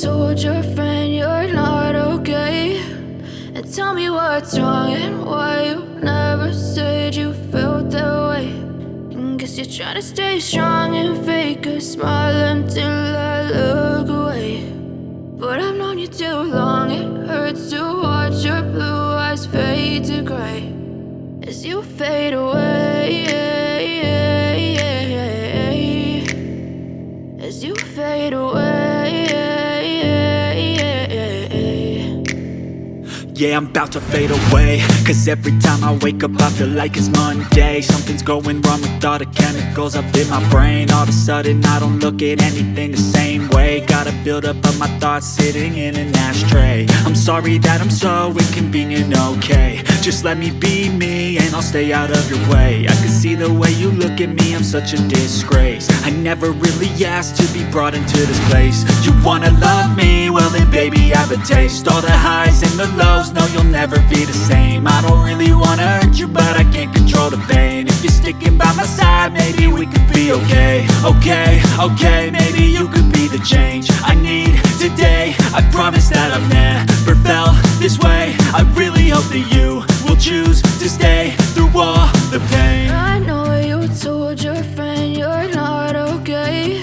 told your friend you're not okay, and tell me what's wrong and why you never said you felt that way. And guess you're trying to stay strong and fake a smile until I look away. But I've known you too long, it hurts to watch your blue eyes fade to gray as you fade away, as you fade away. Yeah, I'm about to fade away, cause every time I wake up I feel like it's Monday. Something's going wrong with all the chemicals up in my brain. All of a sudden I don't look at anything the same way. Gotta build up of my thoughts sitting in an ashtray. I'm sorry that I'm so inconvenient, okay. Just let me be me and I'll stay out of your way. I can see the way you look at me, I'm such a disgrace. I never really asked to be brought into this place. You wanna love me? Well then baby I have a taste. All the highs and the lows, no you'll never be the same. I don't really wanna hurt you but I can't control the pain. If you're sticking by my side maybe we could be okay. Okay, maybe you could be the change I need today. I promise that I've never felt this way. I really hope that you will choose to stay through all the pain. I know you told your friend you're not okay,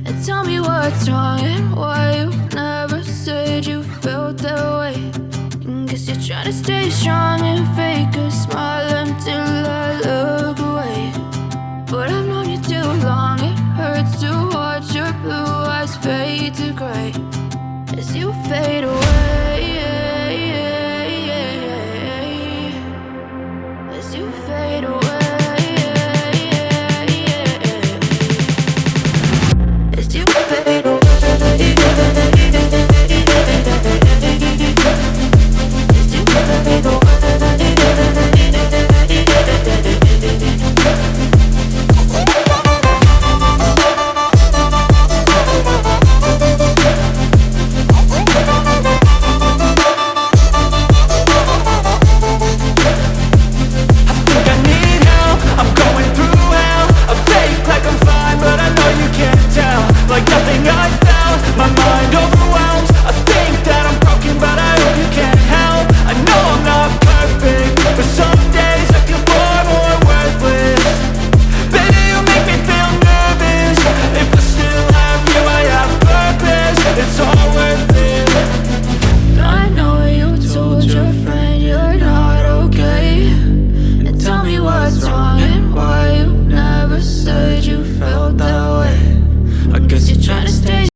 and tell me what's wrong and why you never said you felt that way. And guess you're trying to stay strong and fake a smile until I look away. But I've known you too long, it hurts to watch your blue eyes fade to gray as you fade away.